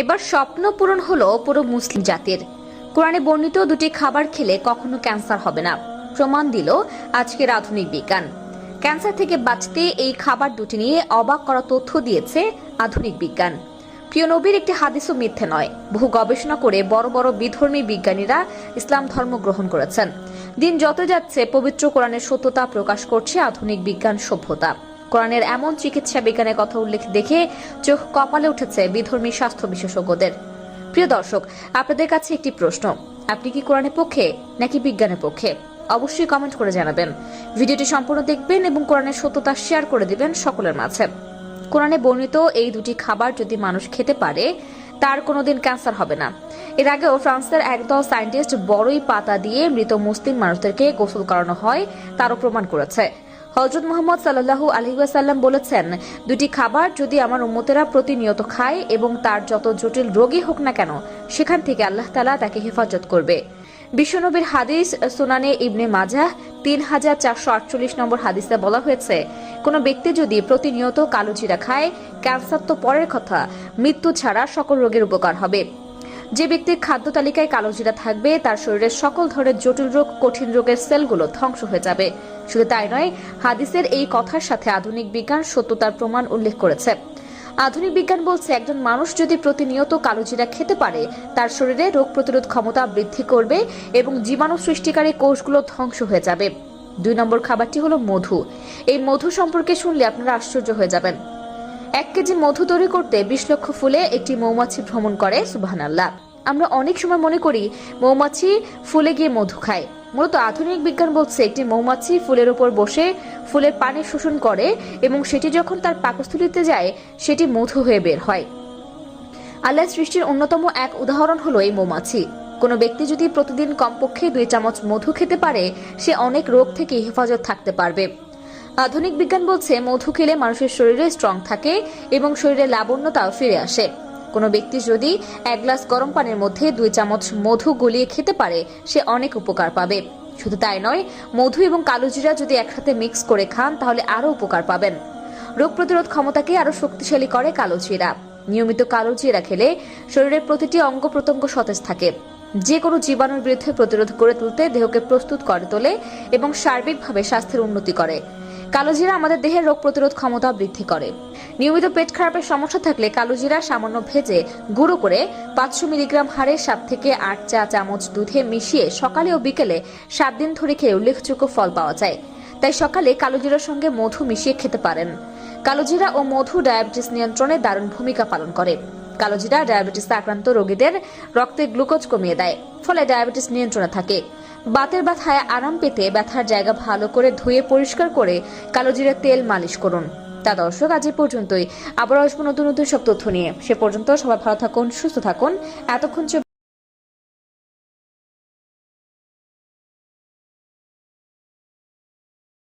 এবার স্বপ্ন পূরণ হলো পুরো মুসলিম জাতির। কোরআনে বর্ণিত দুটি খাবার খেলে কখনো ক্যান্সার হবে না, প্রমাণ দিল আজকের আধুনিক বিজ্ঞান। ক্যান্সার থেকে বাঁচতে এই খাবার দুটি নিয়ে অবাক করা তথ্য দিয়েছে আধুনিক বিজ্ঞান। প্রিয় নবীর একটি হাদিসও মিথ্যে নয়। বহু গবেষণা করে বড় বড় বিধর্মী বিজ্ঞানীরা ইসলাম ধর্ম গ্রহণ করেছেন। দিন যত যাচ্ছে পবিত্র কোরআনের সত্যতা প্রকাশ করছে আধুনিক বিজ্ঞান সভ্যতা। কোরআনের এমন চিকিৎসা বিজ্ঞানের কথা উল্লেখ দেখে চোখ কপালে উঠেছে বিধর্মী স্বাস্থ্য বিশেষজ্ঞদের। প্রিয় দর্শক, আপনাদের কাছে একটি প্রশ্ন, আপনি কি কোরআনের পক্ষে নাকি বিজ্ঞানের পক্ষে? অবশ্যই কমেন্ট করে জানাবেন। ভিডিওটি সম্পূর্ণ দেখবেন এবং কোরআনের সত্যতা শেয়ার করে দিবেন সকলের মাঝে। কোরআনে বর্ণিত এই দুটি খাবার যদি মানুষ খেতে পারে তার কোনোদিন ক্যান্সার হবে না। এর আগেও ফ্রান্সের একদল সায়েন্টিস্ট বড়ই পাতা দিয়ে মৃত মুসলিম মানুষদেরকে গোসল করানো হয় তারও প্রমাণ করেছে। হযরত মুহাম্মদ সাল্লাল্লাহু আলাইহি ওয়াসাল্লাম বলেছেন, দুটি খাবার যদি আমার উম্মতেরা প্রতিনিয়ত খায় এবং তার যত জটিল রোগী হোক না কেন সেখান থেকে আল্লাহ তাআলা তাকে হেফাজত করবে। বিশ্বনবীর হাদিস সুনানে ইবনে মাজাহ 3448 নম্বর হাদিসে বলা হয়েছে, কোনো ব্যক্তি যদি প্রতিনিয়ত কালো জিরা খায়, ক্যান্সার তো পরের কথা, মৃত্যু ছাড়া সকল রোগের উপকার হবে। যে ব্যক্তির খাদ্য তালিকায় কালো জিরা থাকবে তার শরীরের সকল ধরনের জটিল রোগ, কঠিন রোগের সেলগুলো ধ্বংস হয়ে যাবে। শুধু তাই নয়, হাদিসের এই কথার সাথে আধুনিক বিজ্ঞান সত্যতার প্রমাণ উল্লেখ করেছে। আধুনিক বিজ্ঞান বলছে, একজন মানুষ যদি প্রতিনিয়ত কালো জিরা খেতে পারে তার শরীরে রোগ প্রতিরোধ ক্ষমতা বৃদ্ধি করবে এবং জীবাণু সৃষ্টিকারী কোষগুলো ধ্বংস হয়ে যাবে। 2 নম্বর খাবারটি হলো মধু। এই মধু সম্পর্কে শুনলে আপনারা আশ্চর্য হয়ে যাবেন। 1 কেজি মধু তৈরি করতে 20 লক্ষ ফুলে একটি মৌমাছি ভ্রমণ করে। সুবহানাল্লাহ। আমরা অনেক সময় মনে করি মৌমাছি ফুলে গিয়ে মধু খায়। মূলত আধুনিক বিজ্ঞান বলছে, একটি মৌমাছি ফুলের উপর বসে ফুলের পানি শোষণ করে এবং সেটি যখন তার পাকস্থলীতে যায় সেটি মধু হয়ে বের হয়। আল্লাহর সৃষ্টির অন্যতম এক উদাহরণ হলো এই মৌমাছি। কোনো ব্যক্তি যদি প্রতিদিন কমপক্ষে 2 চামচ মধু খেতে পারে সে অনেক রোগ থেকে হেফাজত থাকতে পারবে। আধুনিক বিজ্ঞান বলছে, মধু খেলে মানুষের শরীরে স্ট্রং থাকে এবং শরীরে লাবণ্যতাও ফিরে আসে। কোনো ব্যক্তি যদি 1 গ্লাস গরম পানির মধ্যে 2 চামচ মধু গলিয়ে খেতে পারে সে অনেক উপকার পাবে। শুধু তাই নয়, মধু এবং কালো জিরা যদি একসাথে মিক্স করে খান তাহলে আরো উপকার পাবেন। রোগ প্রতিরোধ ক্ষমতাকে আরো শক্তিশালী করে কালো জিরা। নিয়মিত কালো জিরা খেলে শরীরের প্রতিটি অঙ্গ প্রত্যঙ্গ সতেজ থাকে, যে কোনো জীবাণুর বিরুদ্ধে প্রতিরোধ করে তুলতে দেহকে প্রস্তুত করে তোলে এবং সার্বিকভাবে স্বাস্থ্যের উন্নতি করে। কালো জিরা আমাদের দেহের রোগ প্রতিরোধ ক্ষমতা বৃদ্ধি করে। নিয়মিত পেট খারাপের সমস্যা থাকলে কালো জিরা সামান্য ভেজে গুঁড়ো করে 500 মিলিগ্রাম হারে 7 থেকে 8 চা চামচ দুধে মিশিয়ে সকালে ও বিকেলে 7 দিন ধরে খেয়ে উল্লেখযোগ্য ফল পাওয়া যায়। তাই সকালে কালো জিরার সঙ্গে মধু মিশিয়ে খেতে পারেন। কালো জিরা ও মধু ডায়াবেটিস নিয়ন্ত্রণে দারুণ ভূমিকা পালন করে। কালো জিরা ডায়াবেটিস আক্রান্ত রোগীদের রক্তে গ্লুকোজ কমিয়ে দেয়, ফলে ডায়াবেটিস নিয়ন্ত্রণে থাকে। বাতের ব্যথায় আরাম পেতে ব্যথার জায়গা ভালো করে ধুয়ে পরিষ্কার করে কালো জিরার তেল মালিশ করুন। তা দর্শক, আজ এই পর্যন্তই। আবার আসবো নতুন নতুন সব তথ্য নিয়ে। সে পর্যন্ত সবাই ভালো থাকুন, সুস্থ থাকুন। এতক্ষণ